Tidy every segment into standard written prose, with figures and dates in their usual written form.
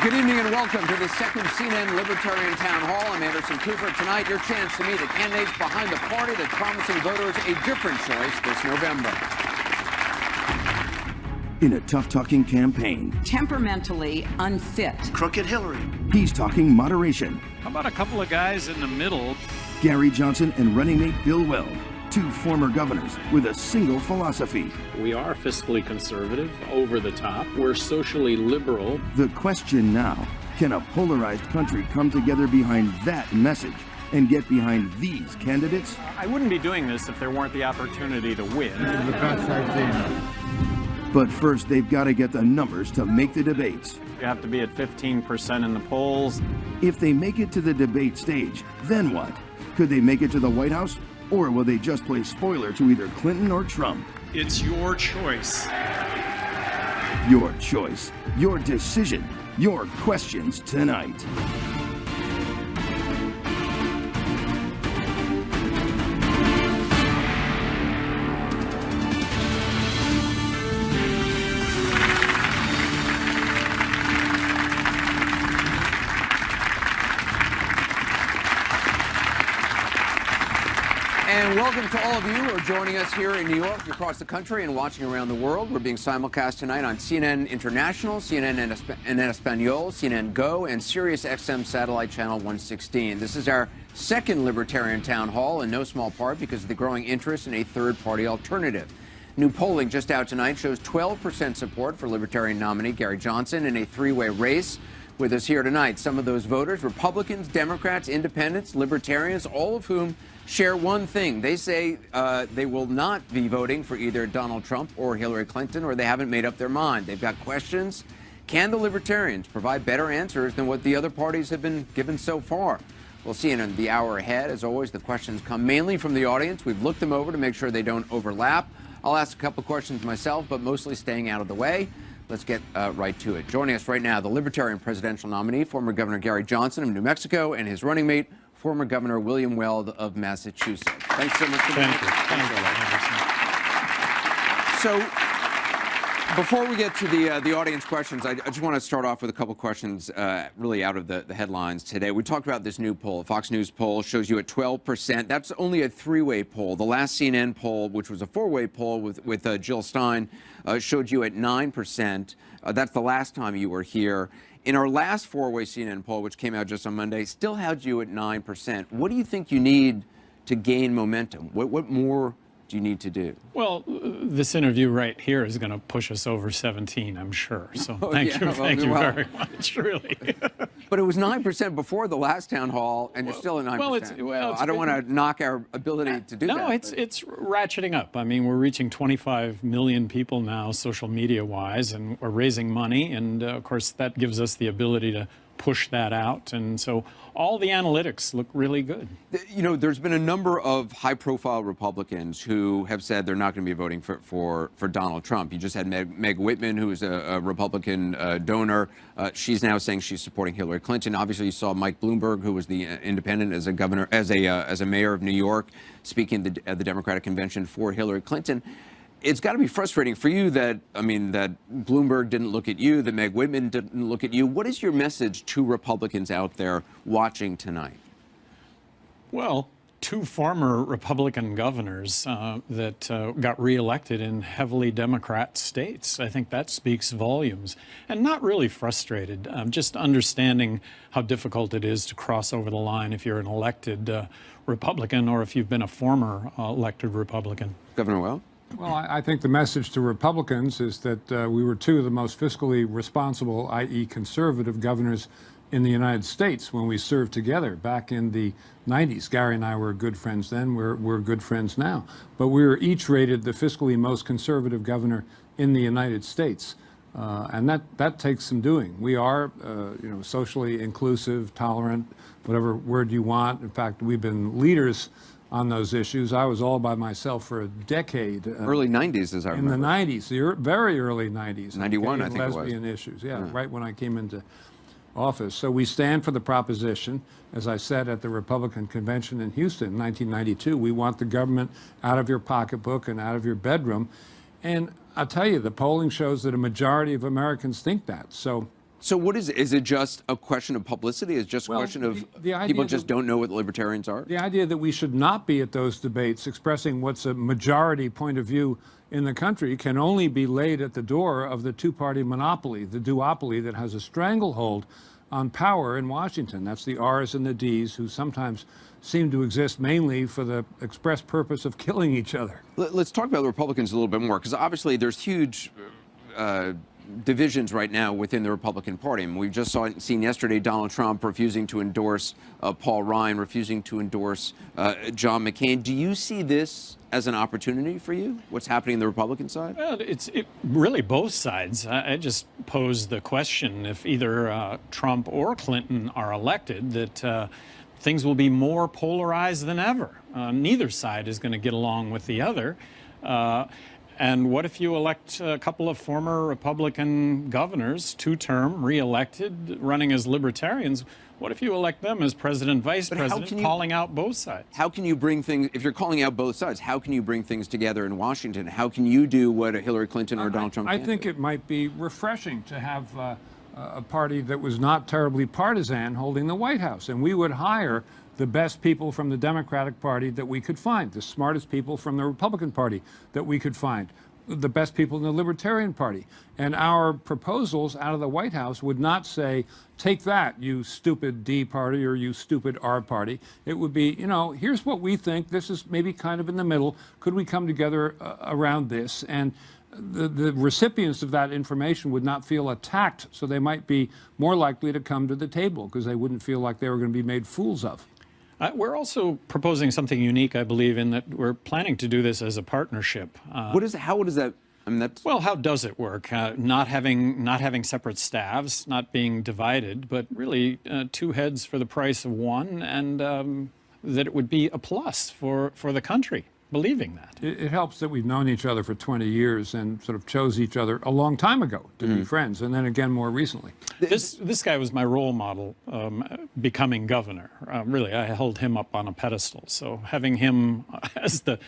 Good evening and welcome to the second CNN Libertarian Town Hall. I'm Anderson Cooper. Tonight, your chance to meet the candidates behind the party that's promising voters a different choice this November. In a tough-talking campaign. Temperamentally unfit. Crooked Hillary. He's talking moderation. How about a couple of guys in the middle? Gary Johnson and running mate Bill Weld, two former governors with a single philosophy. We are fiscally conservative, over the top. We're socially liberal. The question now, can a polarized country come together behind that message and get behind these candidates? I wouldn't be doing this if there weren't the opportunity to win. The best I've seen. But first, they've got to get the numbers to make the debates. You have to be at 15% in the polls. If they make it to the debate stage, then what? Could they make it to the White House? Or will they just play spoiler to either Clinton or Trump? It's your choice. Your choice, your decision, your questions tonight. And welcome to all of you who are joining us here in New York, across the country, and watching around the world. We're being simulcast tonight on CNN International, CNN en Espanol, CNN Go, and Sirius XM Satellite Channel 116. This is our second Libertarian Town Hall, in no small part because of the growing interest in a third-party alternative. New polling just out tonight shows 12% support for Libertarian nominee Gary Johnson in a three-way race. With us here tonight, some of those voters, Republicans, Democrats, Independents, Libertarians, all of whom share one thing. They say they will not be voting for either Donald Trump or Hillary Clinton, or they haven't made up their mind. They've got questions. Can the Libertarians provide better answers than what the other parties have been given so far? We'll see in the hour ahead. As always, the questions come mainly from the audience. We've looked them over to make sure they don't overlap. I'll ask a couple questions myself, but mostly staying out of the way. Let's get right to it. Joining us right now, the Libertarian presidential nominee, former Governor Gary Johnson of New Mexico, and his running mate, former Governor William Weld of Massachusetts. Thanks so much for being here. So, before we get to the audience questions, I just want to start off with a couple questions really out of the headlines today. We talked about this new poll. Fox News poll shows you at 12%. That's only a three-way poll. The last CNN poll, which was a four-way poll with Jill Stein, showed you at 9%. That's the last time you were here. In our last four-way CNN poll, which came out just on Monday, still had you at 9%. What do you think you need to gain momentum? What more do you need to do? Well, this interview right here is going to push us over 17, I'm sure. So thank you very much, really. But it was 9% before the last town hall, and you're still at 9%. I don't want to knock our ability to do that. No, it's ratcheting up. I mean, we're reaching 25 million people now, social media-wise, and we're raising money, and of course that gives us the ability to push that out, and so all the analytics look really good. You know, there's been a number of high-profile Republicans who have said they're not going to be voting for Donald Trump. You just had Meg Whitman, who is a Republican donor. She's now saying she's supporting Hillary Clinton. Obviously, you saw Mike Bloomberg, who was the independent as a governor, as a mayor of New York, speaking at the Democratic convention for Hillary Clinton. It's got to be frustrating for you that Bloomberg didn't look at you, that Meg Whitman didn't look at you. What is your message to Republicans out there watching tonight? Well, two former Republican governors that got reelected in heavily Democrat states. I think that speaks volumes. And not really frustrated, just understanding how difficult it is to cross over the line if you're an elected Republican or if you've been a former elected Republican. Governor Weld? Well, I think the message to Republicans is that we were two of the most fiscally responsible, i.e. conservative governors in the United States when we served together back in the 90s. Gary and I were good friends then. We're good friends now. But we were each rated the fiscally most conservative governor in the United States. And that takes some doing. We are, socially inclusive, tolerant, whatever word you want. In fact, we've been leaders on those issues. I was all by myself for a decade. Early 90s, as I remember. In the 90s, the very early 90s. 91, I think it was. Lesbian issues, yeah, right when I came into office. So we stand for the proposition, as I said at the Republican convention in Houston in 1992, we want the government out of your pocketbook and out of your bedroom. And I'll tell you, the polling shows that a majority of Americans think that. So So what is it just a question of publicity? Is it just a question of the idea people just don't know what libertarians are? The idea that we should not be at those debates expressing what's a majority point of view in the country can only be laid at the door of the two-party monopoly, the duopoly that has a stranglehold on power in Washington. That's the R's and the D's, who sometimes seem to exist mainly for the express purpose of killing each other. Let's talk about the Republicans a little bit more, because obviously there's huge divisions right now within the Republican Party. I mean, we've just seen yesterday Donald Trump refusing to endorse Paul Ryan, refusing to endorse John McCain. Do you see this as an opportunity for you, what's happening in the Republican side? Well, it's really both sides. I just pose the question, if either Trump or Clinton are elected, that things will be more polarized than ever. Neither side is going to get along with the other. And what if you elect a couple of former Republican governors, two-term, re-elected, running as libertarians? What if you elect them as president, vice president, calling out both sides? How can you bring things, if you're calling out both sides, how can you bring things together in Washington? How can you do what a Hillary Clinton or Donald Trump I can't think do? it might be refreshing to have a party that was not terribly partisan holding the White House, and we would hire the best people from the Democratic Party that we could find, the smartest people from the Republican Party that we could find, the best people in the Libertarian Party. And our proposals out of the White House would not say, take that, you stupid D party or you stupid R party. It would be, you know, here's what we think. This is maybe kind of in the middle. Could we come together around this? And the recipients of that information would not feel attacked, so they might be more likely to come to the table because they wouldn't feel like they were going to be made fools of. We're also proposing something unique, I believe, in that we're planning to do this as a partnership. How does that? I mean, that's well, how does it work? Not having separate staffs, not being divided, but really two heads for the price of one, and that it would be a plus for the country. Believing that. It helps that we've known each other for 20 years and sort of chose each other a long time ago to be friends, and then again more recently. This guy was my role model becoming governor. Really, I held him up on a pedestal. So having him as the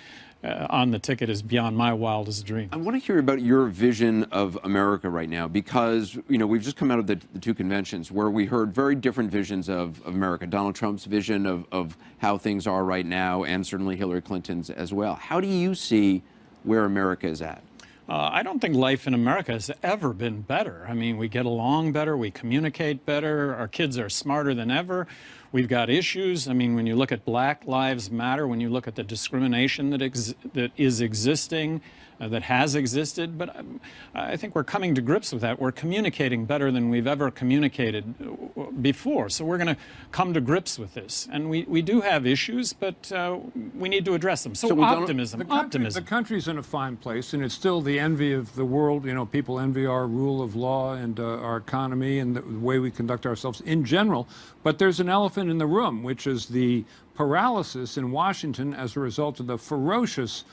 on the ticket is beyond my wildest dream. I want to hear about your vision of America right now, because we've just come out of the two conventions where we heard very different visions of America. Donald Trump's vision of how things are right now, and certainly Hillary Clinton's as well. How do you see where America is at? I don't think life in America has ever been better. I mean, we get along better, we communicate better, our kids are smarter than ever. We've got issues. I mean, when you look at Black Lives Matter, when you look at the discrimination that is existing, that has existed, but I think we're coming to grips with that. We're communicating better than we've ever communicated before. So we're going to come to grips with this. And we do have issues, but we need to address them. So optimism. The country's in a fine place, and it's still the envy of the world. You know, people envy our rule of law and our economy and the way we conduct ourselves in general. But there's an elephant in the room, which is the paralysis in Washington as a result of the ferocious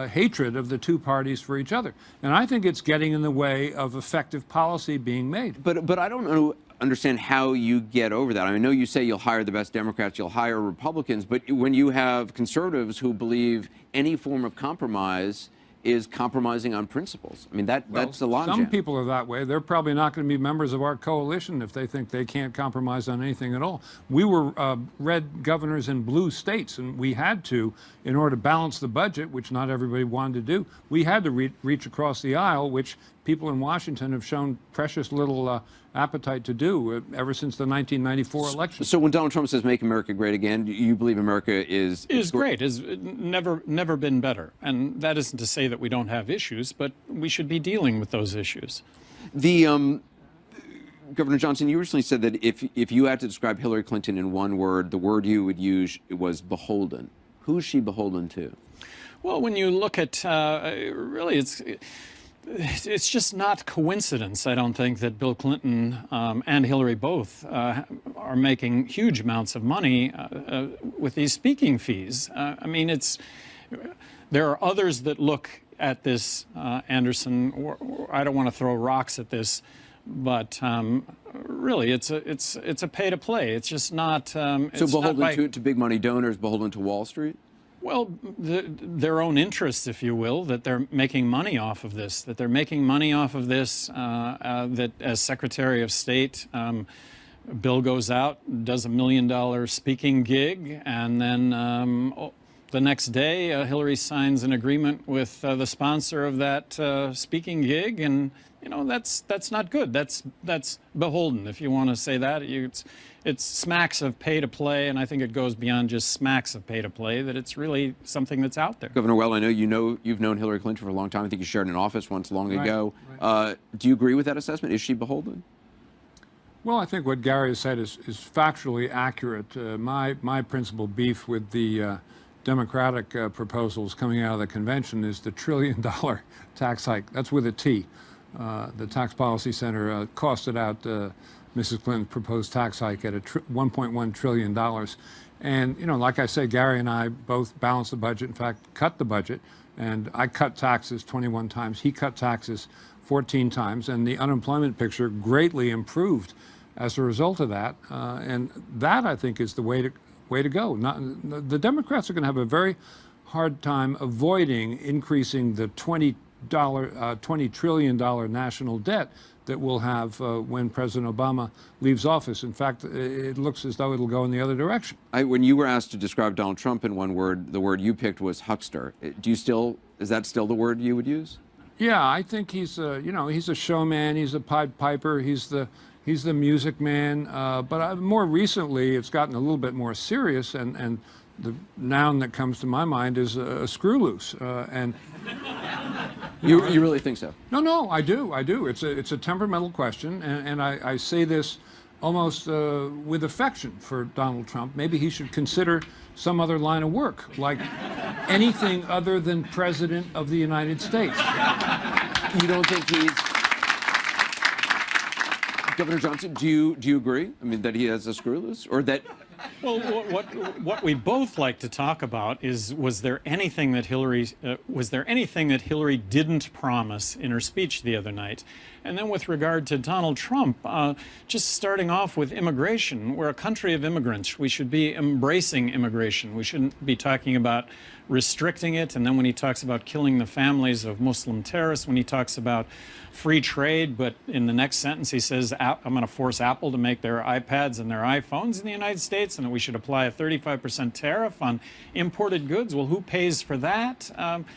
hatred of the two parties for each other. And I think it's getting in the way of effective policy being made. But I don't understand how you get over that. I know you say you'll hire the best Democrats, you'll hire Republicans, but when you have conservatives who believe any form of compromise is compromising on principles. I mean, that's a logjam. Some people are that way. They're probably not going to be members of our coalition if they think they can't compromise on anything at all. We were red governors in blue states, and we had to, in order to balance the budget, which not everybody wanted to do, we had to reach across the aisle, which people in Washington have shown precious little appetite to do ever since the 1994 election. So when Donald Trump says "Make America Great Again," do you believe America is great? Is never been better? And that isn't to say that we don't have issues, but we should be dealing with those issues. The Governor Johnson, you recently said that if you had to describe Hillary Clinton in one word, the word you would use was beholden. Who's she beholden to? Well, when you look at really, it's just not coincidence, I don't think, that Bill Clinton and Hillary both are making huge amounts of money with these speaking fees. I mean, there are others that look at this, Anderson, or I don't want to throw rocks at this, but really, it's a pay to play. It's just not. So beholden to big money donors, beholden to Wall Street? Well, their own interests, if you will, that they're making money off of this, that as Secretary of State, Bill goes out, does $1 million speaking gig, and then the next day Hillary signs an agreement with the sponsor of that speaking gig, and that's not good. That's beholden, if you want to say that. It's smacks of pay to play, and I think it goes beyond just smacks of pay to play, that it's really something that's out there. Governor Weld, I know you've known Hillary Clinton for a long time. I think you shared an office once long ago. Right. Do you agree with that assessment? Is she beholden? Well, I think what Gary has said is factually accurate. My principal beef with the Democratic proposals coming out of the convention is the $1 trillion tax hike. That's with a T. The Tax Policy Center costed out Mrs. Clinton's proposed tax hike at $1.1 trillion. And, like I say, Gary and I both balanced the budget, in fact, cut the budget. And I cut taxes 21 times. He cut taxes 14 times. And the unemployment picture greatly improved as a result of that. And that, I think, is the way to go. The Democrats are going to have a very hard time avoiding increasing the $20 trillion national debt that we'll have when President Obama leaves office. In fact, it looks as though it'll go in the other direction. When you were asked to describe Donald Trump in one word, the word you picked was huckster. Is that still the word you would use? Yeah, I think he's he's a showman. He's a Pied Piper. He's the music man. But more recently, it's gotten a little bit more serious, and the noun that comes to my mind is a screw loose. You really think so? No, I do. It's a temperamental question, and I say this almost with affection for Donald Trump. Maybe he should consider some other line of work, like anything other than President of the United States. You don't think he's... Governor Johnson, do you agree? I mean, that he has a screw loose, or that... Well, what we both like to talk about is, was there anything that Hillary didn't promise in her speech the other night? And then with regard to Donald Trump, just starting off with immigration, we're a country of immigrants. We should be embracing immigration. We shouldn't be talking about restricting it. And then when he talks about killing the families of Muslim terrorists, when he talks about free trade, but in the next sentence he says, I'm going to force Apple to make their iPads and their iPhones in the United States, and that we should apply a 35% tariff on imported goods. Well, who pays for that?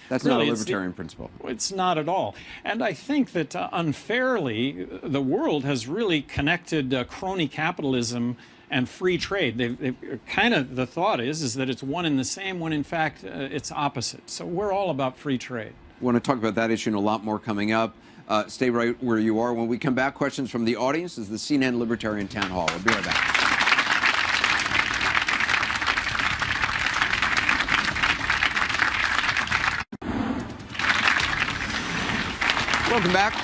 That's really, not a libertarian principle. It's not at all. And I think that unfairly, the world has really connected crony capitalism and free trade. The thought is that it's one and the same, when in fact it's opposite. So we're all about free trade. I want to talk about that issue and a lot more coming up. Stay right where you are. When we come back, questions from the audience. This is the CNN Libertarian Town Hall. We'll be right back. Welcome back.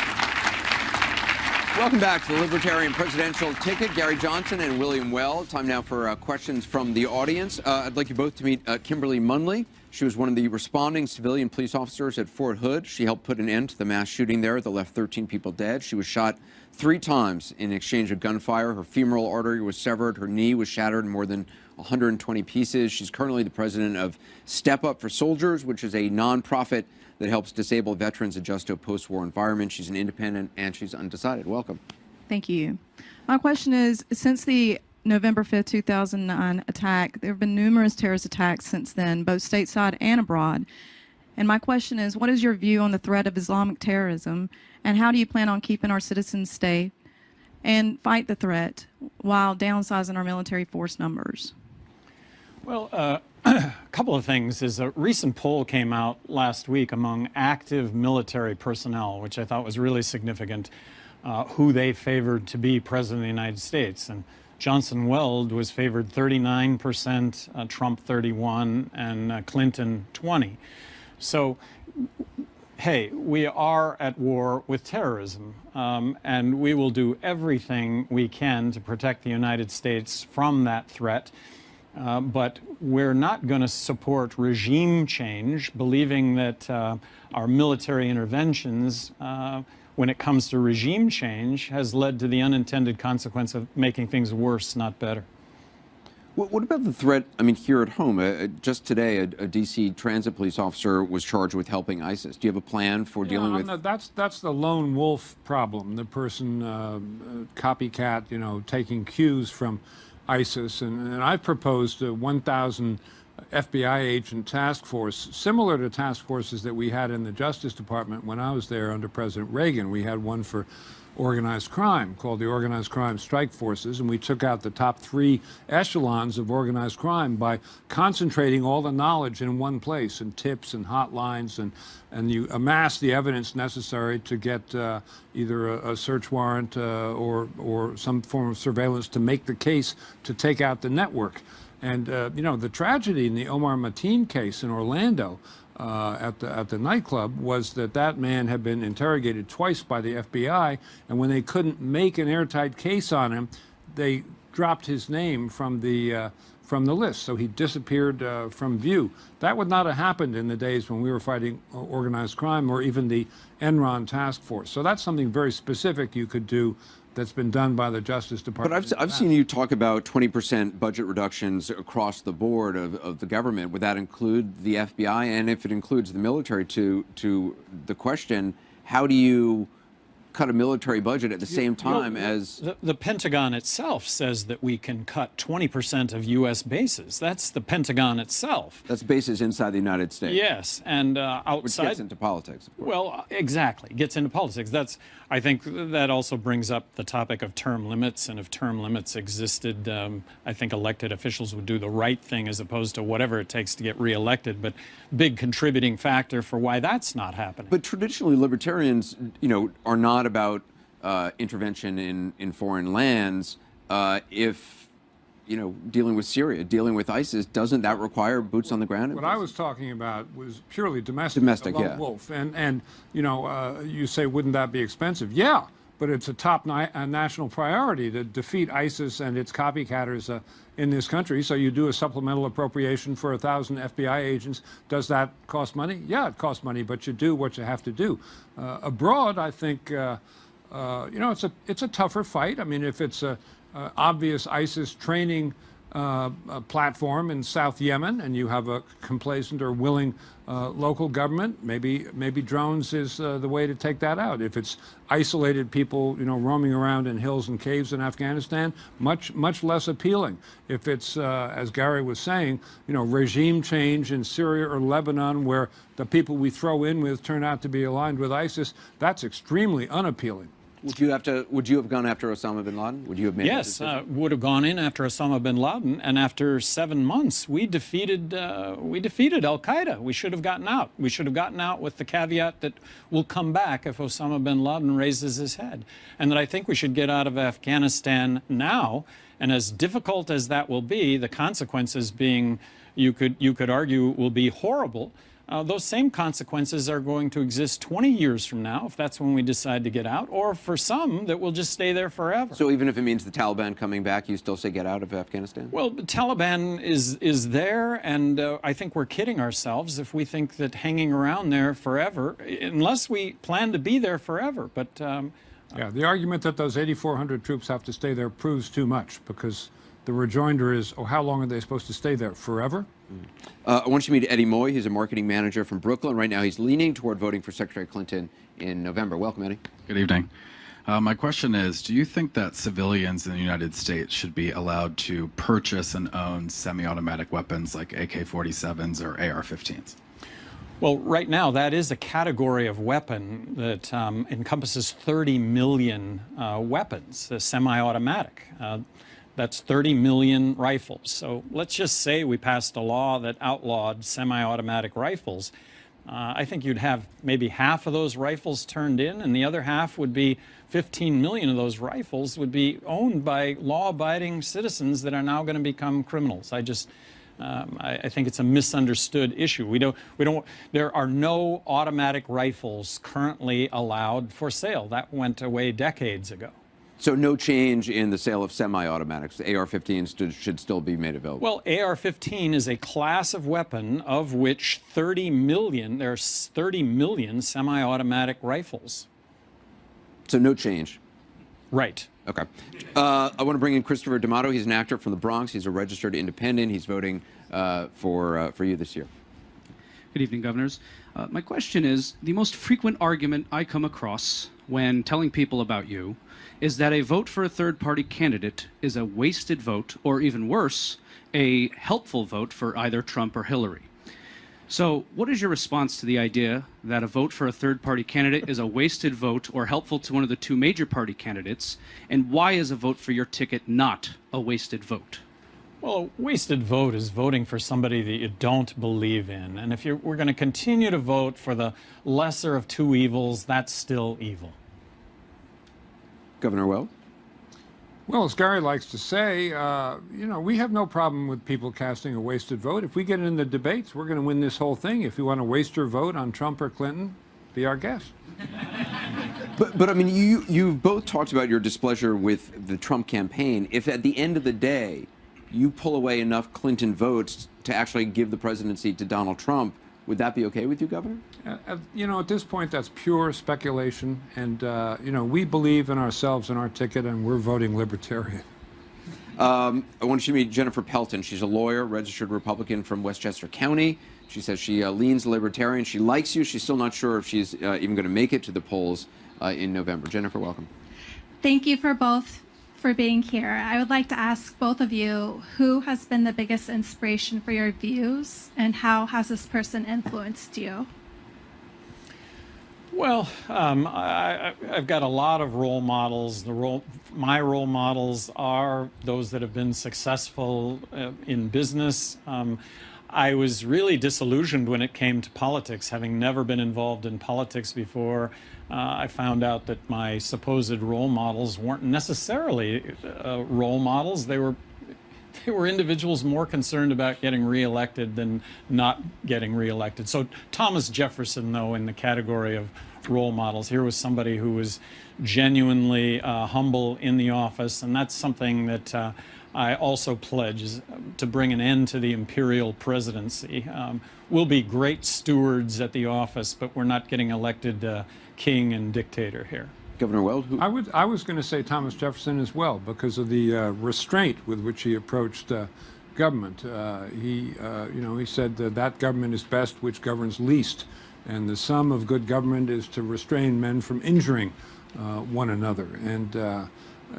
Welcome back to the Libertarian Presidential Ticket. Gary Johnson and William Weld. Time now for questions from the audience. I'd like you both to meet Kimberly Munley. She was one of the responding civilian police officers at Fort Hood. She helped put an end to the mass shooting there that left 13 people dead. She was shot 3 times in exchange of gunfire. Her femoral artery was severed. Her knee was shattered in more than 120 pieces. She's currently the president of Step Up for Soldiers, which is a nonprofit that helps disabled veterans adjust to a post-war environment. She's an independent, and she's undecided. Welcome. Thank you. My question is, since the November 5th, 2009 attack, there have been numerous terrorist attacks since then, both stateside and abroad. And my question is, what is your view on the threat of Islamic terrorism, and how do you plan on keeping our citizens safe and fight the threat while downsizing our military force numbers? Well, a couple of things is a recent poll came out last week among active military personnel, which I thought was really significant, who they favored to be president of the United States. And Johnson Weld was favored 39%, Trump 31%, and Clinton 20%. So, hey, we are at war with terrorism, and we will do everything we can to protect the United States from that threat. But we're not going to support regime change, believing that our military interventions, when it comes to regime change, has led to the unintended consequence of making things worse, not better. What about the threat? I mean, here at home, just today, a D.C. transit police officer was charged with helping ISIS. Do you have a plan for dealing with? That's the lone wolf problem. The person copycat, taking cues from ISIS, and I've proposed a 1,000 FBI agent task force, similar to task forces that we had in the Justice Department when I was there under President Reagan. We had one for organized crime called the Organized Crime Strike Forces, and we took out the top 3 echelons of organized crime by concentrating all the knowledge in one place, and tips and hotlines, and you amass the evidence necessary to get either a search warrant or some form of surveillance to make the case to take out the network. And the tragedy in the Omar Mateen case in Orlando at the nightclub was that man had been interrogated twice by the FBI, and when they couldn't make an airtight case on him, they dropped his name from the list, so he disappeared from view. That would not have happened in the days when we were fighting organized crime or even the Enron task force. So that's something very specific you could do that's been done by the Justice Department. But I've seen you talk about 20% budget reductions across the board of the government. Would that include the FBI? And if it includes the military, to the question, how do you cut a military budget at the same time as... The Pentagon itself says that we can cut 20% of U.S. bases. That's the Pentagon itself. That's bases inside the United States. Yes, and outside... Which gets into politics, of course. Well, exactly. Gets into politics. I think that also brings up the topic of term limits, and if term limits existed, I think elected officials would do the right thing as opposed to whatever it takes to get reelected, but big contributing factor for why that's not happening. But traditionally, libertarians, are not about intervention in foreign lands. If dealing with Syria, dealing with ISIS, doesn't that require boots on the ground? What I was talking about was purely domestic. Domestic, lone yeah. wolf. And you say, wouldn't that be expensive? Yeah, but it's a top national priority to defeat ISIS and its copycatters in this country. So you do a supplemental appropriation for 1,000 FBI agents. Does that cost money? Yeah, it costs money, but you do what you have to do. Abroad, I think, it's a tougher fight. I mean, if it's a obvious ISIS training platform in South Yemen, and you have a complacent or willing local government, maybe drones is the way to take that out. If it's isolated people, roaming around in hills and caves in Afghanistan, much less appealing. If it's, as Gary was saying, regime change in Syria or Lebanon, where the people we throw in with turn out to be aligned with ISIS, that's extremely unappealing. Would you have gone after Osama bin Laden? Would you have made Yes, would have gone in after Osama bin Laden, and after 7 months, we defeated Al Qaeda. We should have gotten out. We should have gotten out with the caveat that we'll come back if Osama bin Laden raises his head, and that I think we should get out of Afghanistan now. And as difficult as that will be, the consequences being, you could argue, will be horrible. Those same consequences are going to exist 20 years from now, if that's when we decide to get out, or for some that will just stay there forever. So even if it means the Taliban coming back, you still say get out of Afghanistan? Well, the Taliban is there, and I think we're kidding ourselves if we think that hanging around there forever, unless we plan to be there forever. But yeah, the argument that those 8,400 troops have to stay there proves too much, because the rejoinder is, oh, how long are they supposed to stay there? Forever? I want you to meet Eddie Moy. He's a marketing manager from Brooklyn. Right now, he's leaning toward voting for Secretary Clinton in November. Welcome, Eddie. Good evening. My question is, do you think that civilians in the United States should be allowed to purchase and own semi-automatic weapons like AK-47s or AR-15s? Well, right now, that is a category of weapon that encompasses 30 million weapons, semi-automatic. That's 30 million rifles. So let's just say we passed a law that outlawed semi-automatic rifles. I think you'd have maybe half of those rifles turned in, and the other half would be 15 million of those rifles would be owned by law-abiding citizens that are now going to become criminals. I think it's a misunderstood issue. There are no automatic rifles currently allowed for sale. That went away decades ago. So no change in the sale of semi-automatics. AR-15s should still be made available. Well, AR-15 is a class of weapon of which 30 million, there's 30 million semi-automatic rifles. So no change. Right. Okay. I want to bring in Christopher D'Amato. He's an actor from the Bronx. He's a registered independent. He's voting for you this year. Good evening, Governors. My question is, the most frequent argument I come across when telling people about you is that a vote for a third-party candidate is a wasted vote, or even worse, a helpful vote for either Trump or Hillary. So what is your response to the idea that a vote for a third-party candidate is a wasted vote or helpful to one of the two major party candidates, and why is a vote for your ticket not a wasted vote? Well, a wasted vote is voting for somebody that you don't believe in. And if we're going to continue to vote for the lesser of two evils, that's still evil. Governor Weld? Well, as Gary likes to say, we have no problem with people casting a wasted vote. If we get in the debates, we're going to win this whole thing. If you want to waste your vote on Trump or Clinton, be our guest. But I mean, you both talked about your displeasure with the Trump campaign. If at the end of the day, you pull away enough Clinton votes to actually give the presidency to Donald Trump, would that be okay with you, Governor? At this point, that's pure speculation. And, we believe in ourselves and our ticket, and we're voting Libertarian. I want you to meet Jennifer Pelton. She's a lawyer, registered Republican from Westchester County. She says she leans Libertarian. She likes you. She's still not sure if she's even going to make it to the polls in November. Jennifer, welcome. Thank you for being here. I would like to ask both of you, who has been the biggest inspiration for your views, and how has this person influenced you? Well, I've got a lot of role models. My role models are those that have been successful in business. I was really disillusioned when it came to politics, having never been involved in politics before. I found out that my supposed role models weren't necessarily role models. They were individuals more concerned about getting reelected than not getting reelected. So Thomas Jefferson, though, in the category of role models, here was somebody who was genuinely humble in the office, and that's something that I also pledge, is to bring an end to the imperial presidency. We'll be great stewards at the office, but we're not getting elected king and dictator here. Governor Weld? I was going to say Thomas Jefferson as well, because of the restraint with which he approached government. He said that government is best which governs least, and the sum of good government is to restrain men from injuring one another. And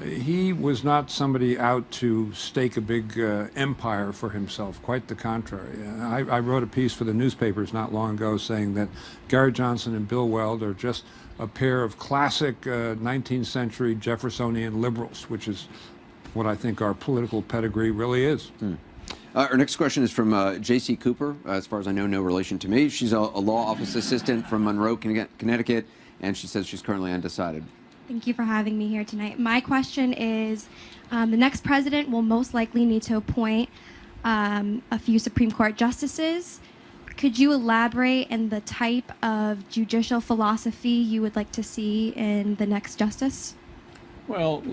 he was not somebody out to stake a big empire for himself, quite the contrary. I wrote a piece for the newspapers not long ago saying that Gary Johnson and Bill Weld are just a pair of classic 19th century Jeffersonian liberals, which is what I think our political pedigree really is. Our next question is from J.C. Cooper. As far as I know, no relation to me. She's a law office assistant from Monroe, Connecticut, and she says she's currently undecided. Thank you for having me here tonight. My question is, the next president will most likely need to appoint a few Supreme Court justices. Could you elaborate on the type of judicial philosophy you would like to see in the next justice? Well,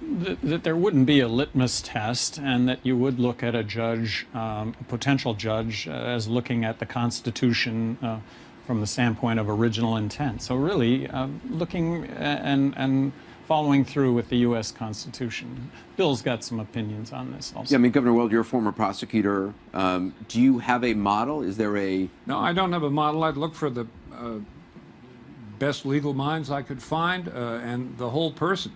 that there wouldn't be a litmus test, and that you would look at a judge, a potential judge, as looking at the Constitution from the standpoint of original intent. So really looking and following through with the U.S. Constitution. Bill's got some opinions on this also. Yeah, I mean, Governor Weld, you're a former prosecutor. Do you have a model? Is there a... No, I don't have a model. I'd look for the best legal minds I could find and the whole person.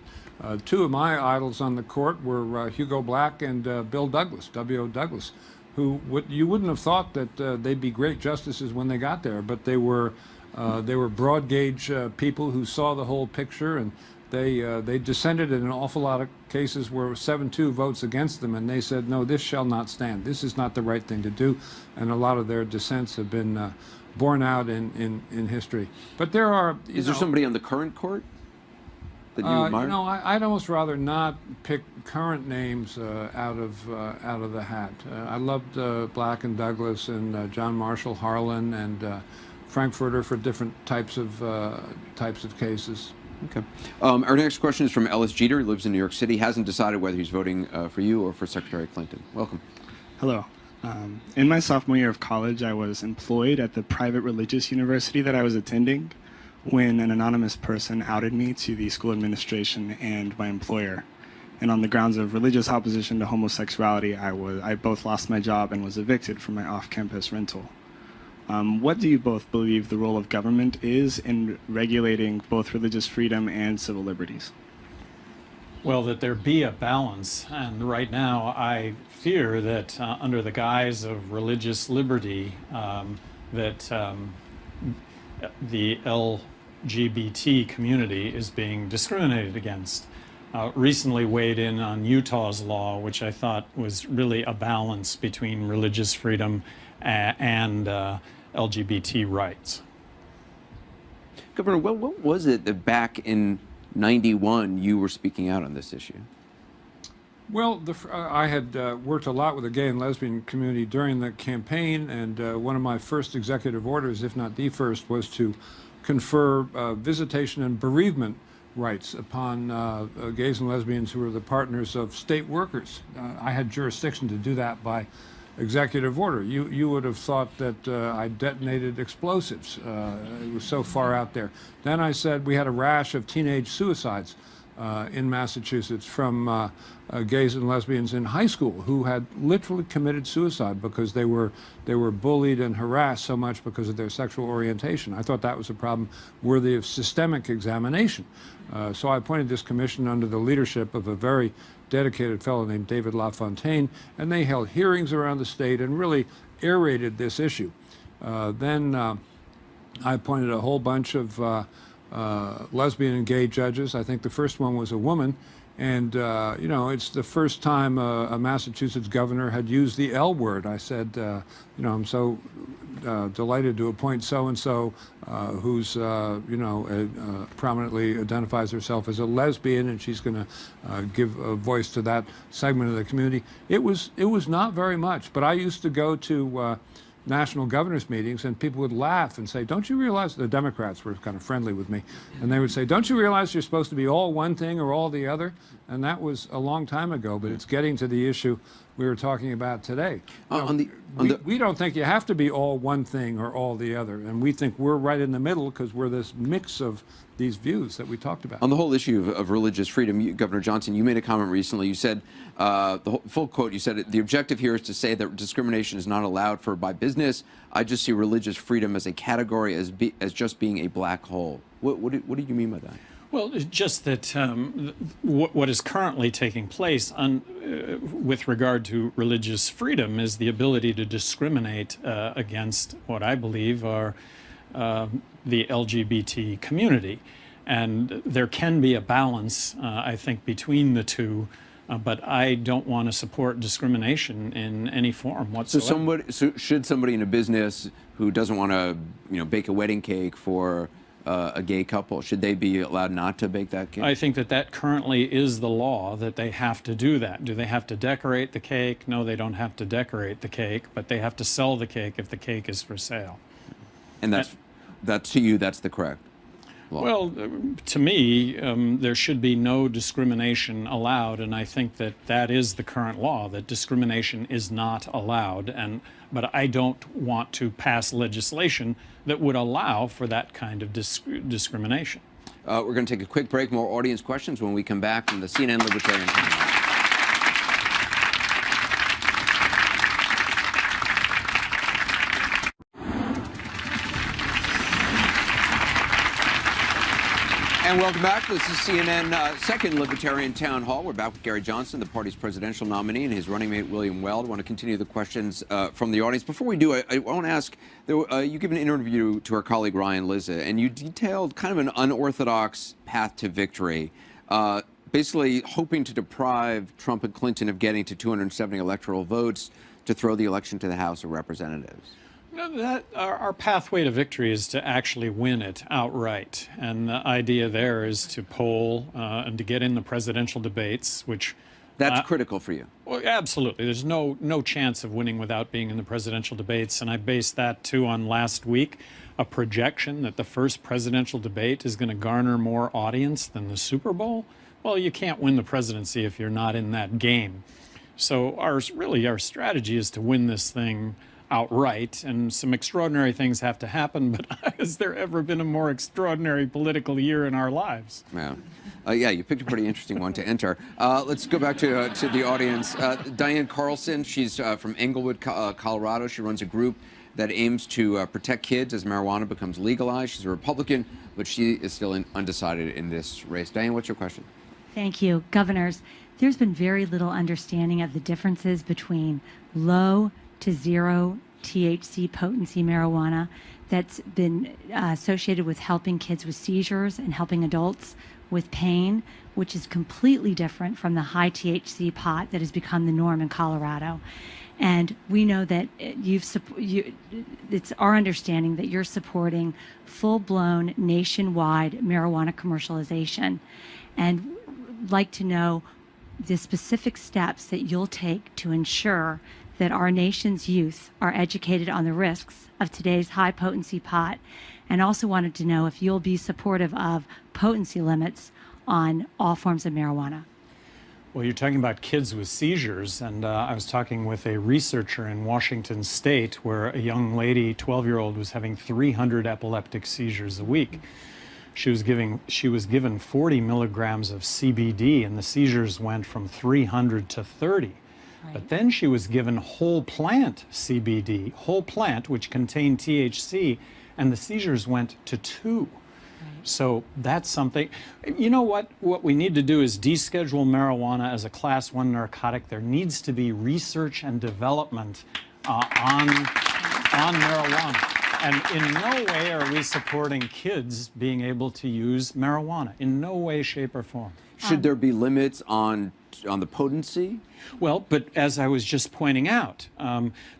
Two of my idols on the court were Hugo Black and Bill Douglas, W.O. Douglas, who you wouldn't have thought that they'd be great justices when they got there, but they were broad gauge people who saw the whole picture, and they dissented in an awful lot of cases where 7-2 votes against them, and they said, no, this shall not stand. This is not the right thing to do, and a lot of their dissents have been borne out in history. But there are... Is there somebody on the current court that you admire? I'd almost rather not pick current names out of the hat. I loved Black and Douglas and John Marshall Harlan and Frankfurter for different types of cases. Okay. Our next question is from Ellis Jeter. He lives in New York City. Hasn't decided whether he's voting for you or for Secretary Clinton. Welcome. Hello. In my sophomore year of college, I was employed at the private religious university that I was attending. when an anonymous person outed me to the school administration and my employer. And on the grounds of religious opposition to homosexuality, I both lost my job and was evicted from my off-campus rental. What do you both believe the role of government is in regulating both religious freedom and civil liberties? Well, that there be a balance. And right now, I fear that under the guise of religious liberty, that the LGBT community is being discriminated against. Recently weighed in on Utah's law, which I thought was really a balance between religious freedom and LGBT rights. Governor, what was it that back in '91 you were speaking out on this issue? Well, I had worked a lot with the gay and lesbian community during the campaign, and one of my first executive orders, if not the first, was to confer visitation and bereavement rights upon gays and lesbians who were the partners of state workers. I had jurisdiction to do that by executive order. You would have thought that I detonated explosives. It was so far out there. Then I said we had a rash of teenage suicides in Massachusetts from gays and lesbians in high school who had literally committed suicide because they were bullied and harassed so much because of their sexual orientation. I thought that was a problem worthy of systemic examination. So I appointed this commission under the leadership of a very dedicated fellow named David LaFontaine, and they held hearings around the state and really aerated this issue. Then I appointed a whole bunch of lesbian and gay judges. I think the first one was a woman. And, you know, it's the first time a Massachusetts governor had used the L word. I said, you know, I'm so delighted to appoint so-and-so who's, you know, prominently identifies herself as a lesbian, and she's going to give a voice to that segment of the community. It was not very much, but I used to go to national governors meetings, and people would laugh and say, don't you realize, the Democrats were kind of friendly with me, and they would say, don't you realize you're supposed to be all one thing or all the other? And that was a long time ago, but it's getting to the issue we were talking about today. We don't think you have to be all one thing or all the other, and we think we're right in the middle because we're this mix of these views that we talked about. On the whole issue of religious freedom, Governor Johnson, you made a comment recently. You said, the full quote, you said, the objective here is to say that discrimination is not allowed for by business. I just see religious freedom as a category, as just being a black hole. What do you mean by that? Well, just that what is currently taking place with regard to religious freedom is the ability to discriminate against what I believe are the LGBT community. And there can be a balance, I think, between the two, but I don't want to support discrimination in any form whatsoever. So should somebody in a business who doesn't want to, you know, bake a wedding cake for a gay couple, should they be allowed not to bake that cake? I think that currently is the law, that they have to do that. Do they have to decorate the cake? No, they don't have to decorate the cake, but they have to sell the cake if the cake is for sale. And that's to you, that's the correct law? Well, to me, there should be no discrimination allowed, and I think that is the current law, that discrimination is not allowed. But I don't want to pass legislation that would allow for that kind of discrimination. We're going to take a quick break. More audience questions when we come back from the CNN Libertarian panel. And welcome back. This is CNN second Libertarian Town Hall. We're back with Gary Johnson, the party's presidential nominee, and his running mate, William Weld. I want to continue the questions from the audience. Before we do, I want to ask, you gave an interview to our colleague Ryan Lizza, and you detailed kind of an unorthodox path to victory, basically hoping to deprive Trump and Clinton of getting to 270 electoral votes to throw the election to the House of Representatives. Our pathway to victory is to actually win it outright. And the idea there is to poll and to get in the presidential debates, which... That's critical for you. Well, absolutely. There's no chance of winning without being in the presidential debates. And I based that, too, on last week, a projection that the first presidential debate is going to garner more audience than the Super Bowl. Well, you can't win the presidency if you're not in that game. So our strategy is to win this thing outright, and some extraordinary things have to happen, but has there ever been a more extraordinary political year in our lives? Yeah. Yeah, you picked a pretty interesting one to enter. Let's go back to the audience. Diane Carlson, she's from Englewood, Colorado. She runs a group that aims to protect kids as marijuana becomes legalized. She's a Republican, but she is still undecided in this race. Diane, what's your question? Thank you. Governors, there's been very little understanding of the differences between low to zero THC potency marijuana that's been associated with helping kids with seizures and helping adults with pain, which is completely different from the high THC pot that has become the norm in Colorado. And we know that it's our understanding that you're supporting full-blown nationwide marijuana commercialization. And would like to know the specific steps that you'll take to ensure that our nation's youth are educated on the risks of today's high-potency pot, and also wanted to know if you'll be supportive of potency limits on all forms of marijuana. Well, you're talking about kids with seizures, and I was talking with a researcher in Washington State where a young lady, 12-year-old, was having 300 epileptic seizures a week. She was given 40 milligrams of CBD, and the seizures went from 300 to 30. Right. But then she was given whole plant CBD, whole plant, which contained THC, and the seizures went to 2. So that's something. You know what we need to do is deschedule marijuana as a class 1 narcotic. There needs to be research and development on marijuana. And in no way are we supporting kids being able to use marijuana. In no way, shape, or form. Should there be limits on the potency? Well, but as I was just pointing out,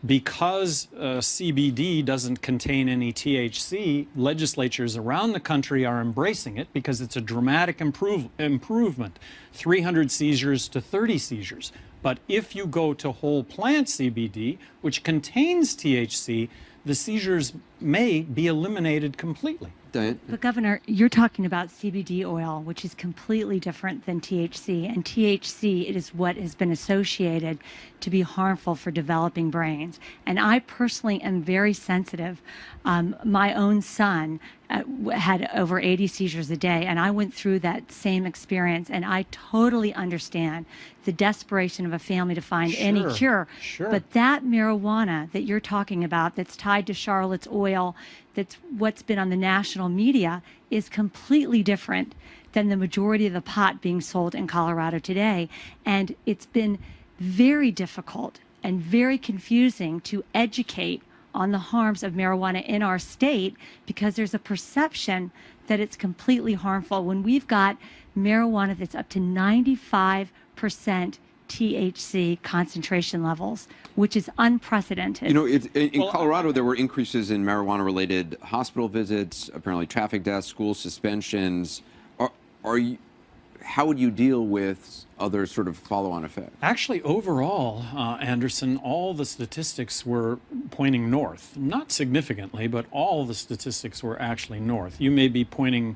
because CBD doesn't contain any THC, legislatures around the country are embracing it because it's a dramatic improvement, 300 seizures to 30 seizures. But if you go to whole plant CBD, which contains THC, the seizures may be eliminated completely. But Governor, you're talking about CBD oil, which is completely different than THC. And THC, it is what has been associated to be harmful for developing brains. And I personally am very sensitive. My own son had over 80 seizures a day, and I went through that same experience. And I totally understand the desperation of a family to find any cure. Sure. But that marijuana that you're talking about that's tied to Charlotte's oil, that's what's been on the national media, is completely different than the majority of the pot being sold in Colorado today. And it's been very difficult and very confusing to educate on the harms of marijuana in our state because there's a perception that it's completely harmful when we've got marijuana that's up to 95% THC concentration levels, which is unprecedented. You know, in Colorado, there were increases in marijuana-related hospital visits, apparently traffic deaths, school suspensions. How would you deal with other sort of follow-on effects? Actually, overall, Anderson, all the statistics were pointing north. Not significantly, but all the statistics were actually north. You may be pointing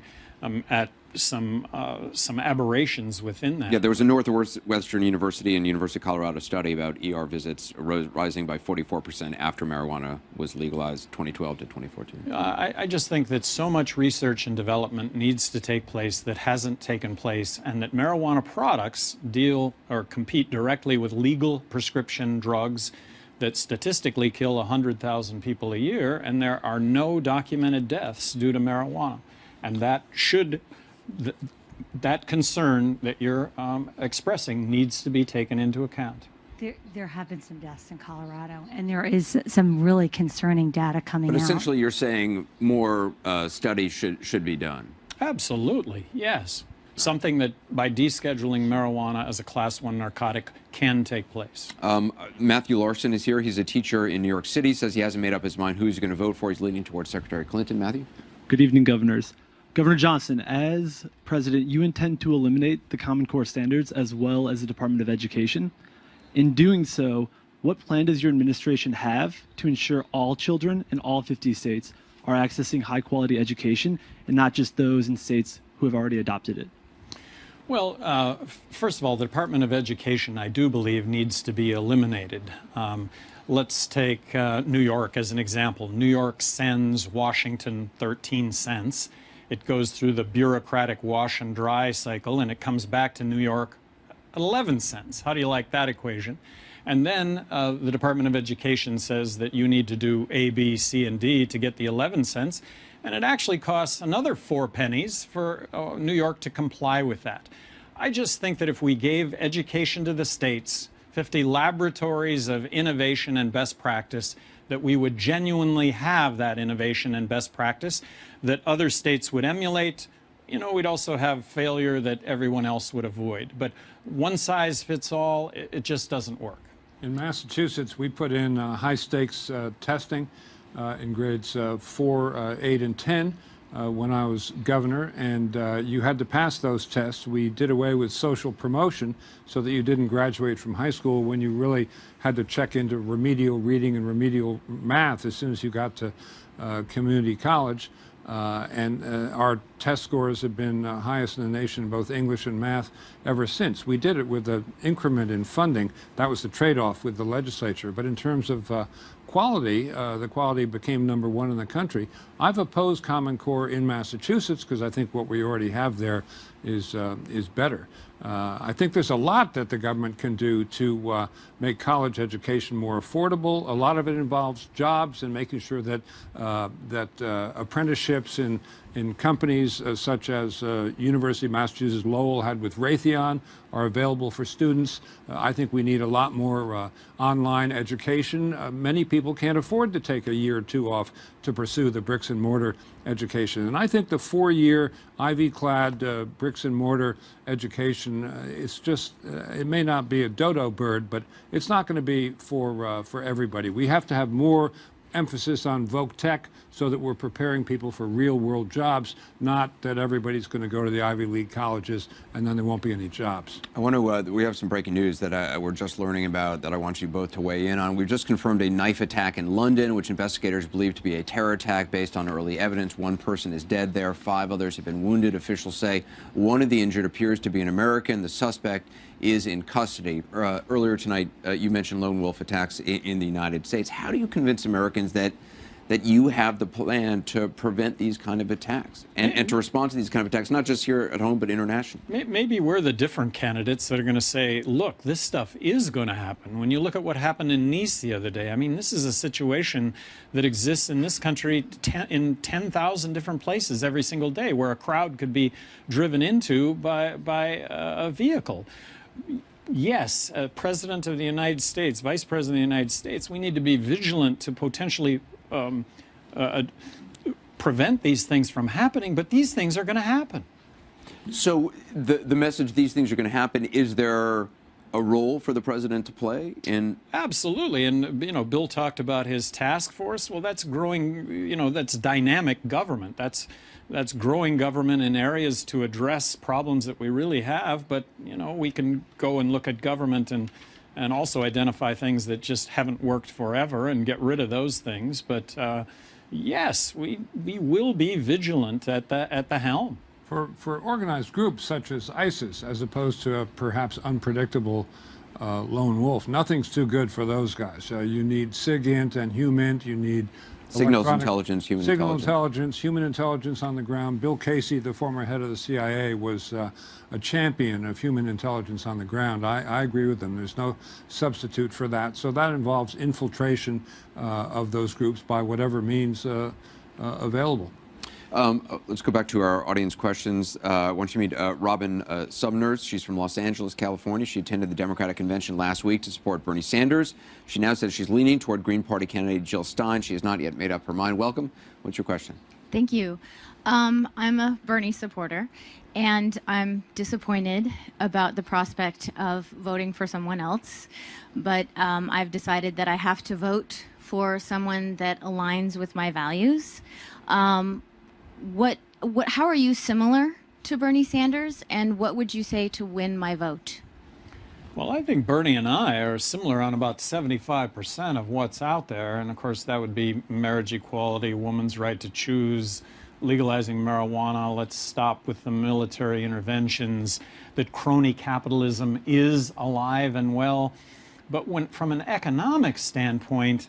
at some aberrations within that. Yeah, there was a Northwestern University and University of Colorado study about ER visits rising by 44% after marijuana was legalized 2012 to 2014. I just think that so much research and development needs to take place that hasn't taken place, and that marijuana products deal or compete directly with legal prescription drugs that statistically kill 100,000 people a year, and there are no documented deaths due to marijuana. And that that concern that you're expressing needs to be taken into account. There have been some deaths in Colorado, and there is some really concerning data coming out. But essentially you're saying more studies should be done. Absolutely, yes. Something that by descheduling marijuana as a class 1 narcotic can take place. Matthew Larson is here. He's a teacher in New York City, says he hasn't made up his mind who he's going to vote for. He's leaning towards Secretary Clinton. Matthew? Good evening, Governors. Governor Johnson, as president, you intend to eliminate the Common Core standards as well as the Department of Education. In doing so, what plan does your administration have to ensure all children in all 50 states are accessing high-quality education and not just those in states who have already adopted it? Well, first of all, the Department of Education, I do believe, needs to be eliminated. Let's take New York as an example. New York sends Washington 13 cents. It goes through the bureaucratic wash and dry cycle, and it comes back to New York at 11 cents. How do you like that equation? And then the Department of Education says that you need to do A, B, C, and D to get the 11 cents. And it actually costs another 4 pennies for New York to comply with that. I just think that if we gave education to the states, 50 laboratories of innovation and best practice, that we would genuinely have that innovation and best practice, that other states would emulate. You know, we'd also have failure that everyone else would avoid. But one size fits all, it just doesn't work. In Massachusetts, we put in high-stakes testing in grades 4, 8, and 10 when I was governor, and you had to pass those tests. We did away with social promotion so that you didn't graduate from high school when you really had to check into remedial reading and remedial math as soon as you got to community college. Our test scores have been highest in the nation in both English and math ever since. We did it with an increment in funding. That was the trade-off with the legislature. But in terms of quality, the quality became #1 in the country. I've opposed Common Core in Massachusetts because I think what we already have there is better. I think there's a lot that the government can do to make college education more affordable. A lot of it involves jobs and making sure that apprenticeships in companies such as University of Massachusetts Lowell had with Raytheon are available for students. I think we need a lot more online education. Many people can't afford to take a year or two off to pursue the bricks and mortar education. And I think the 4-year ivy-clad bricks and mortar education, it's just, it may not be a dodo bird, but it's not going to be for everybody. We have to have more emphasis on voc tech so that we're preparing people for real-world jobs, not that everybody's going to go to the Ivy League colleges and then there won't be any jobs. I want to, we have some breaking news that we're just learning about that I want you both to weigh in on. We've just confirmed a knife attack in London, which investigators believe to be a terror attack based on early evidence. 1 person is dead there, 5 others have been wounded. Officials say 1 of the injured appears to be an American. The suspect is in custody. Earlier tonight, you mentioned lone wolf attacks in the United States. How do you convince Americans that you have the plan to prevent these kind of attacks and to respond to these kind of attacks, not just here at home, but internationally? Maybe we're the different candidates that are going to say, look, this stuff is going to happen. When you look at what happened in Nice the other day, I mean, this is a situation that exists in this country in 10,000 different places every single day, where a crowd could be driven into by a vehicle. Yes, President of the United States, Vice President of the United States, we need to be vigilant to potentially prevent these things from happening, but these things are going to happen. So the message, these things are going to happen, is there a role for the president to play in? Absolutely. And, you know, Bill talked about his task force. Well, that's growing, you know, that's dynamic government. That's growing government in areas to address problems that we really have. But, you know, we can go and look at government and also identify things that just haven't worked forever and get rid of those things. But yes, we will be vigilant at the helm. For organized groups such as ISIS, as opposed to a perhaps unpredictable lone wolf, nothing's too good for those guys. You need SIGINT and HUMINT. You need signals intelligence, human intelligence on the ground. Bill Casey, the former head of the CIA, was a champion of human intelligence on the ground. I agree with them. There's no substitute for that. So that involves infiltration of those groups by whatever means available. Let's go back to our audience questions. I want you to meet Robin Subners. She's from Los Angeles, California. She attended the Democratic Convention last week to support Bernie Sanders. She now says she's leaning toward Green Party candidate Jill Stein. She has not yet made up her mind. Welcome. What's your question? Thank you. I'm a Bernie supporter, and I'm disappointed about the prospect of voting for someone else. But I've decided that I have to vote for someone that aligns with my values. How are you similar to Bernie Sanders, and what would you say to win my vote? Well, I think Bernie and I are similar on about 75% of what's out there, and of course that would be marriage equality, woman's right to choose, legalizing marijuana. Let's stop with the military interventions, that crony capitalism is alive and well. But from an economic standpoint,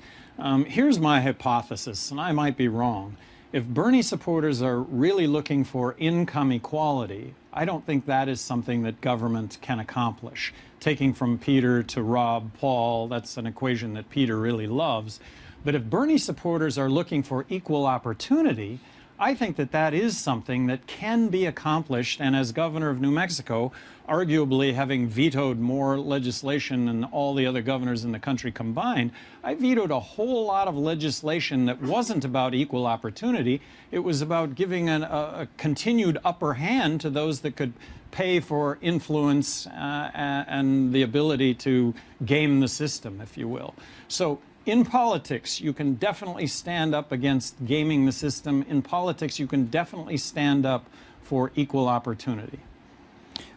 here's my hypothesis, and I might be wrong. If Bernie supporters are really looking for income equality, I don't think that is something that government can accomplish. Taking from Peter to Rob Paul, that's an equation that Peter really loves. But if Bernie supporters are looking for equal opportunity, I think that that is something that can be accomplished. And as governor of New Mexico, arguably having vetoed more legislation than all the other governors in the country combined, I vetoed a whole lot of legislation that wasn't about equal opportunity. It was about giving a continued upper hand to those that could pay for influence and the ability to game the system, if you will. So in politics, you can definitely stand up against gaming the system. In politics, you can definitely stand up for equal opportunity.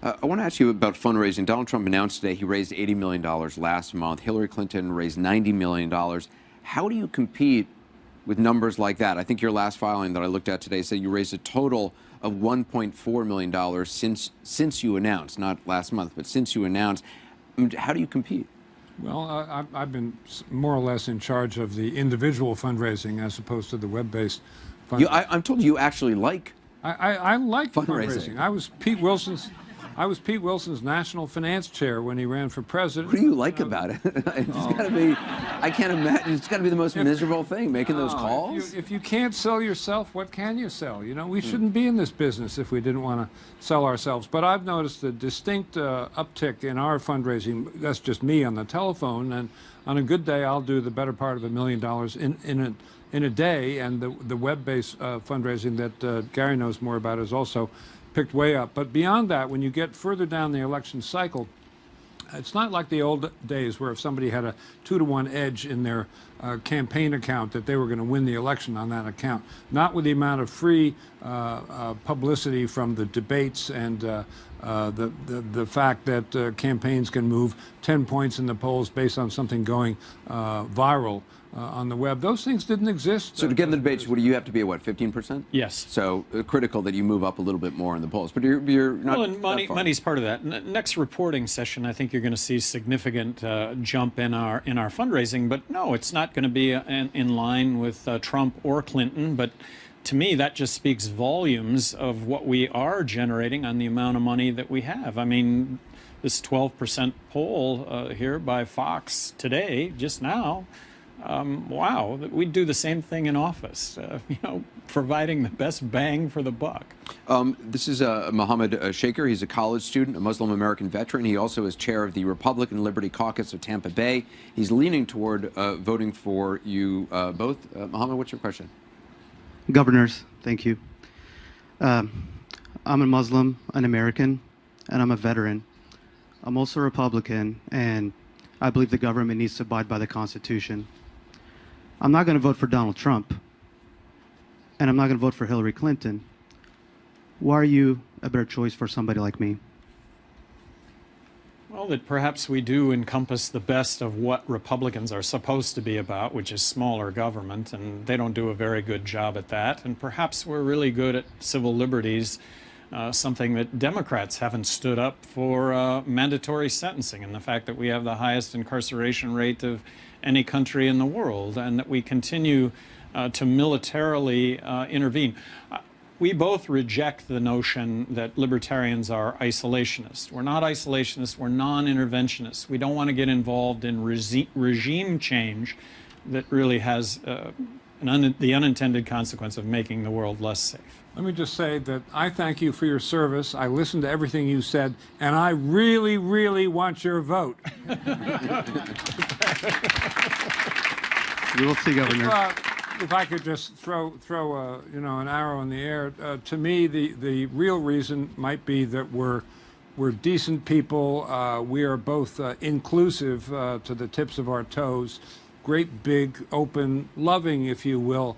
I want to ask you about fundraising. Donald Trump announced today he raised $80 million last month. Hillary Clinton raised $90 million. How do you compete with numbers like that? I think your last filing that I looked at today said you raised a total of $1.4 million since you announced, not last month, but since you announced. I mean, how do you compete? Well, I've been more or less in charge of the individual fundraising as opposed to the web-based fundraising. I'm told you actually like I like fundraising. I was Pete Wilson's national finance chair when he ran for president. What do you like about it? It's got to be, I can't imagine, it's got to be the most miserable thing, making those calls. If you can't sell yourself, what can you sell? You know, we shouldn't be in this business if we didn't want to sell ourselves. But I've noticed a distinct uptick in our fundraising. That's just me on the telephone. And on a good day, I'll do the better part of $1 million in a day. And the web-based fundraising that Gary knows more about is also picked way up. But beyond that, when you get further down the election cycle, it's not like the old days where if somebody had a 2-to-1 edge in their campaign account that they were going to win the election on that account. Not with the amount of free publicity from the debates and the fact that campaigns can move 10 points in the polls based on something going viral on the web. Those things didn't exist. So to get in the debates, what do you have to be at, what, 15%? Yes. So critical that you move up a little bit more in the polls. But you're not. Well, and money's part of that. Next reporting session, I think you're going to see significant jump in our fundraising. But no, it's not going to be in line with Trump or Clinton. But to me, that just speaks volumes of what we are generating on the amount of money that we have. I mean, this 12% poll here by Fox today, just now. Wow, we'd do the same thing in office, you know, providing the best bang for the buck. This is Mohammed Shaker. He's a college student, a Muslim American veteran. He also is chair of the Republican Liberty Caucus of Tampa Bay. He's leaning toward voting for you both. Mohammed, what's your question? Governors, thank you. I'm a Muslim, an American, and I'm a veteran. I'm also a Republican, and I believe the government needs to abide by the Constitution. I'm not going to vote for Donald Trump, and I'm not going to vote for Hillary Clinton. Why are you a better choice for somebody like me? Well, that perhaps we do encompass the best of what Republicans are supposed to be about, which is smaller government, and they don't do a very good job at that. And perhaps we're really good at civil liberties, something that Democrats haven't stood up for, mandatory sentencing, and the fact that we have the highest incarceration rate of any country in the world, and that we continue to militarily intervene. We both reject the notion that libertarians are isolationists. We're not isolationists, we're non-interventionists. We don't want to get involved in regime change that really has the unintended consequence of making the world less safe. Let me just say that I thank you for your service. I listened to everything you said, and I really, really want your vote. We will see, Governor. If I could just throw an arrow in the air, to me the real reason might be that we're decent people. We are both inclusive to the tips of our toes, great big open, loving, if you will,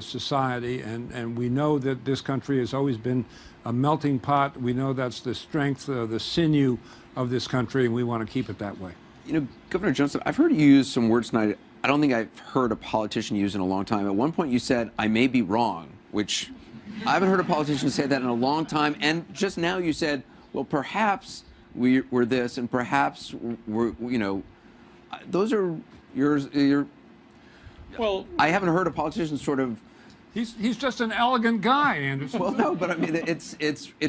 society, and we know that this country has always been a melting pot. We know that's the strength, the sinew of this country, and we want to keep it that way. You know, Governor Johnson, I've heard you use some words tonight I don't think I've heard a politician use in a long time. At one point you said, I may be wrong, which I haven't heard a politician say that in a long time. And just now you said, well, perhaps we're this, and perhaps we're, you know, those are your. Well, I haven't heard a politician sort of. He's just an elegant guy, Anderson. Well, no, but I mean, it's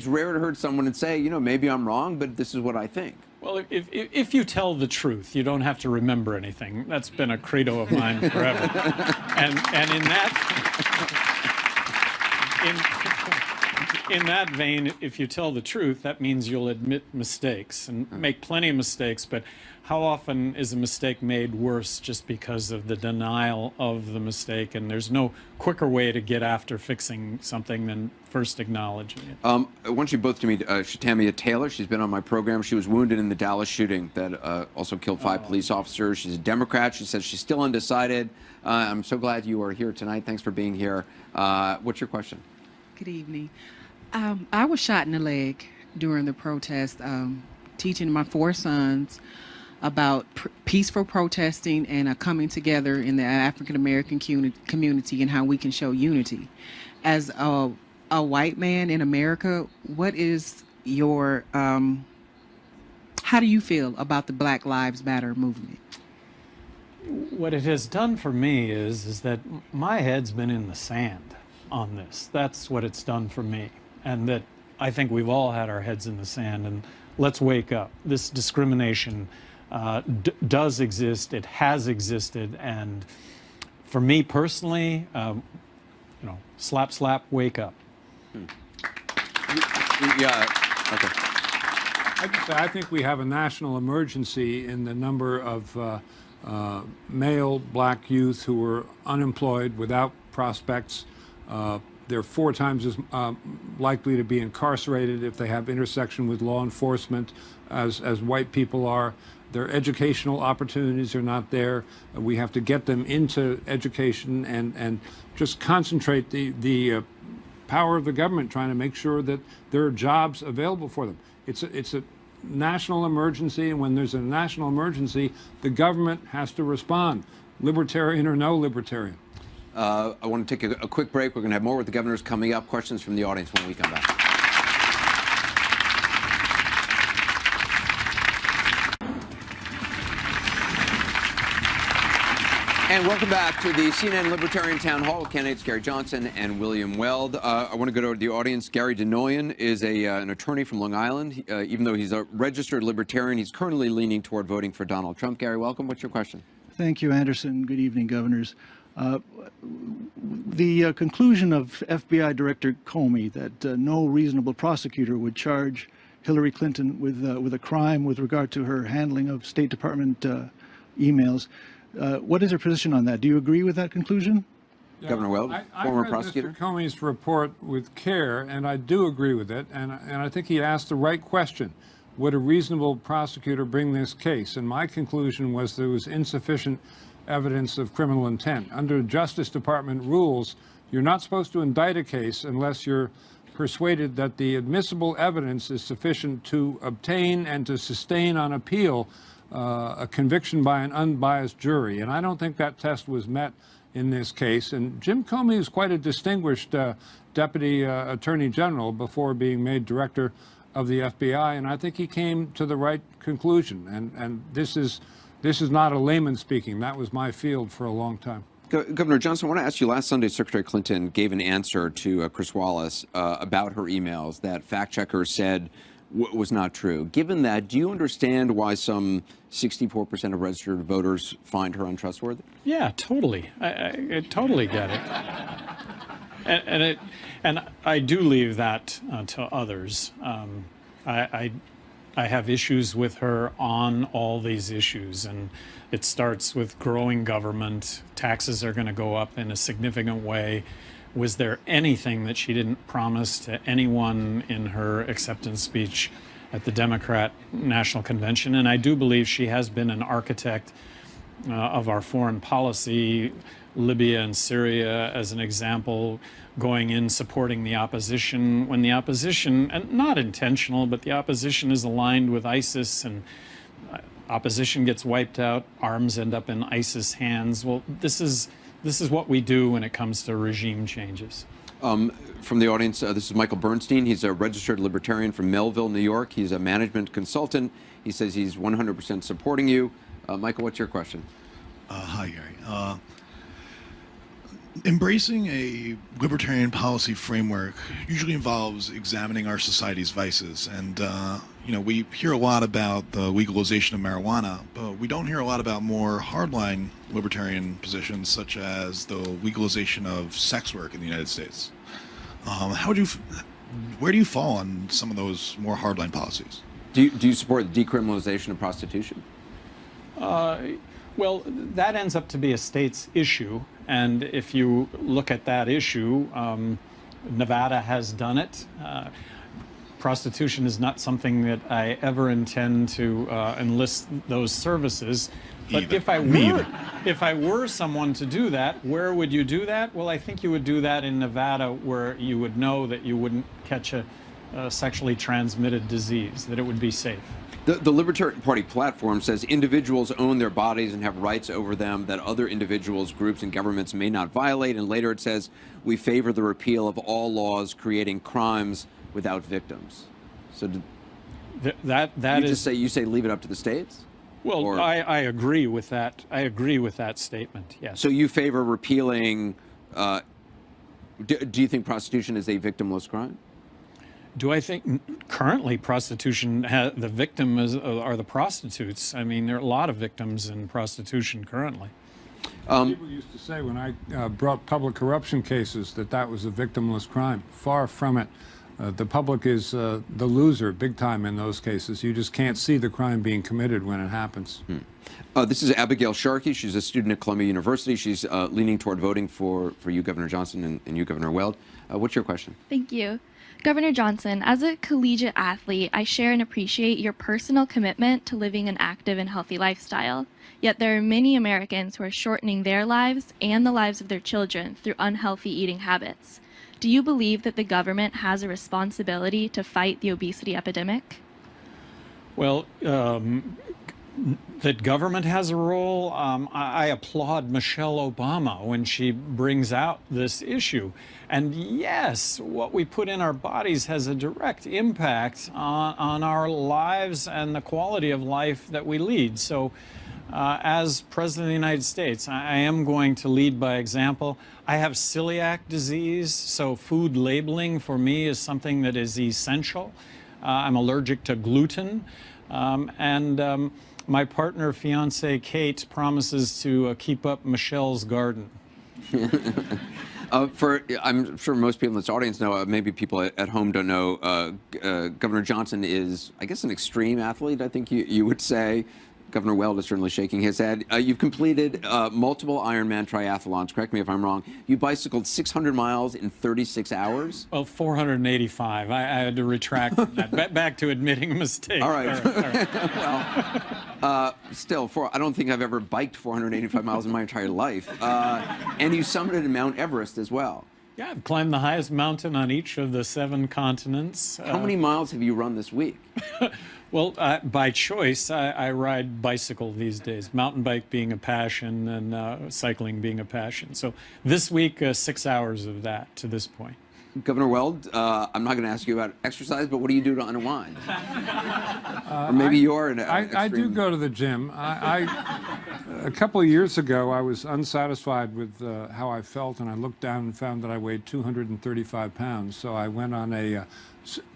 rare to hear someone and say, you know, maybe I'm wrong, but this is what I think. Well, if you tell the truth, you don't have to remember anything. That's been a credo of mine forever. and in that vein, if you tell the truth, that means you'll admit mistakes and make plenty of mistakes. But how often is a mistake made worse just because of the denial of the mistake? And there's no quicker way to get after fixing something than first acknowledging it. I want you both to meet Shatamia Taylor. She's been on my program. She was wounded in the Dallas shooting that also killed 5 police officers. She's a Democrat. She says she's still undecided. I'm so glad you are here tonight. Thanks for being here. What's your question? Good evening. I was shot in the leg during the protest, teaching my 4 sons about peaceful protesting and coming together in the African American community and how we can show unity. As a white man in America, what is your, how do you feel about the Black Lives Matter movement? What it has done for me is that my head's been in the sand on this. That's what it's done for me. And that I think we've all had our heads in the sand, and let's wake up. This discrimination does exist. It has existed. And for me personally, you know, slap, slap, wake up. Yeah, okay. I think we have a national emergency in the number of male black youth who are unemployed, without prospects. They're 4 times as likely to be incarcerated if they have intersection with law enforcement as white people are. Their educational opportunities are not there. We have to get them into education and just concentrate the power of the government trying to make sure that there are jobs available for them. It's a national emergency, and when there's a national emergency, the government has to respond, libertarian or no libertarian. I want to take a quick break. We're going to have more with the governors coming up. Questions from the audience when we come back. And welcome back to the CNN Libertarian Town Hall with candidates Gary Johnson and William Weld. I want to go to the audience. Gary Denoyan is an attorney from Long Island. Even though he's a registered libertarian, he's currently leaning toward voting for Donald Trump. Gary, welcome. What's your question? Thank you, Anderson. Good evening, governors. The conclusion of FBI Director Comey that no reasonable prosecutor would charge Hillary Clinton with a crime with regard to her handling of State Department emails. What is your position on that? Do you agree with that conclusion? Yeah, Governor Weld, former prosecutor. I read Mr. Comey's report with care, and I do agree with it. And I think he asked the right question. Would a reasonable prosecutor bring this case? And my conclusion was there was insufficient evidence of criminal intent. Under Justice Department rules, you're not supposed to indict a case unless you're persuaded that the admissible evidence is sufficient to obtain and to sustain on appeal a conviction by an unbiased jury. And I don't think that test was met in this case. And Jim Comey is quite a distinguished Deputy Attorney General before being made Director of the FBI, and I think he came to the right conclusion. And this is not a layman speaking. That was my field for a long time. Governor Johnson, I want to ask you, last Sunday, Secretary Clinton gave an answer to Chris Wallace about her emails that fact checkers said was not true. Given that, do you understand why some 64% of registered voters find her untrustworthy? Yeah, totally. I totally get it. And I do leave that to others. I have issues with her on all these issues, and it starts with growing government. Taxes are going to go up in a significant way. Was there anything that she didn't promise to anyone in her acceptance speech at the Democrat National Convention? And I do believe she has been an architect of our foreign policy, Libya and Syria as an example, going in supporting the opposition when the opposition, and not intentional, but the opposition is aligned with ISIS, and opposition gets wiped out, arms end up in ISIS hands. Well, this is what we do when it comes to regime changes. From the audience, this is Michael Bernstein. He's a registered libertarian from Melville, New York. He's a management consultant. He says he's 100% supporting you. Michael, what's your question? Hi, Gary. Embracing a libertarian policy framework usually involves examining our society's vices. And, we hear a lot about the legalization of marijuana, but we don't hear a lot about more hardline libertarian positions, such as the legalization of sex work in the United States. Where do you fall on some of those more hardline policies? Do you support the decriminalization of prostitution? Well, that ends up to be a state's issue. And if you look at that issue, Nevada has done it. Prostitution is not something that I ever intend to enlist those services. But if I were someone to do that, where would you do that? Well, I think you would do that in Nevada, where you would know that you wouldn't catch a sexually transmitted disease, that it would be safe. The Libertarian Party platform says individuals own their bodies and have rights over them that other individuals, groups, and governments may not violate. And later it says we favor the repeal of all laws creating crimes without victims. So you say leave it up to the states? Well, I agree with that. I agree with that statement. Yes. So you favor repealing? Do you think prostitution is a victimless crime? Do I think currently prostitution, the victim are the prostitutes? I mean, there are a lot of victims in prostitution currently. People used to say when I brought public corruption cases that was a victimless crime. Far from it. The public is the loser big time in those cases. You just can't see the crime being committed when it happens. This is Abigail Sharkey. She's a student at Columbia University. She's leaning toward voting for you, Governor Johnson, and you, Governor Weld. What's your question? Thank you. Governor Johnson, as a collegiate athlete, I share and appreciate your personal commitment to living an active and healthy lifestyle. Yet there are many Americans who are shortening their lives and the lives of their children through unhealthy eating habits. Do you believe that the government has a responsibility to fight the obesity epidemic? Well, that government has a role. I applaud Michelle Obama when she brings out this issue. And yes, what we put in our bodies has a direct impact on our lives and the quality of life that we lead. So as President of the United States, I am going to lead by example. I have celiac disease, so food labeling for me is something that is essential. I'm allergic to gluten. My partner, fiancée Kate, promises to keep up Michelle's garden. I'm sure most people in this audience know, maybe people at home don't know, Governor Johnson is, I guess, an extreme athlete, I think you would say. Governor Weld is certainly shaking his head. You've completed multiple Ironman triathlons. Correct me if I'm wrong. You bicycled 600 miles in 36 hours? Well, 485. I had to retract that. Back to admitting a mistake. All right. Well, still, I don't think I've ever biked 485 miles in my entire life. And you summited Mount Everest as well. Yeah, I've climbed the highest mountain on each of the 7 continents. How many miles have you run this week? Well, by choice, I ride bicycle these days, mountain bike being a passion and cycling being a passion. So this week, 6 hours of that to this point. Governor Weld, I'm not going to ask you about exercise, but what do you do to unwind? Or maybe you're an extreme... I do go to the gym. A couple of years ago, I was unsatisfied with how I felt, and I looked down and found that I weighed 235 pounds. So I went on a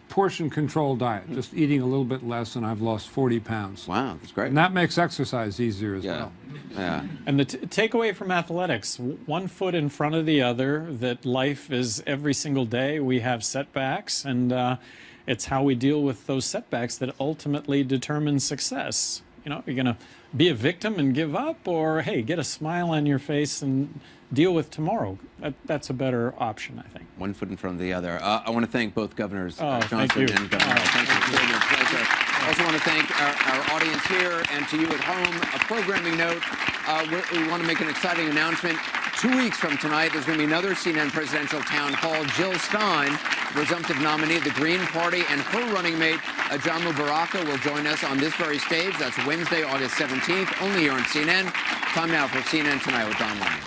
portion control diet, just eating a little bit less, and I've lost 40 pounds. Wow, that's great. And that makes exercise easier as well. Yeah. And the takeaway from athletics, one foot in front of the other, that life is every single day we have setbacks, and it's how we deal with those setbacks that ultimately determine success. You know, you're going to be a victim and give up, or hey, get a smile on your face and deal with tomorrow. That's a better option, I think. One foot in front of the other. I want to thank both Governors Johnson thank you. and Governor Weld. Thank you. It's been a pleasure. I also want to thank our audience here and to you at home. A programming note, we want to make an exciting announcement. 2 weeks from tonight, there's going to be another CNN presidential town hall. Jill Stein, presumptive nominee of the Green Party, and her running mate, Jamu Baraka, will join us on this very stage. That's Wednesday, August 17th, only here on CNN. Time now for CNN Tonight with Don Lemon.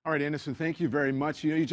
All right, Anderson, thank you very much. You just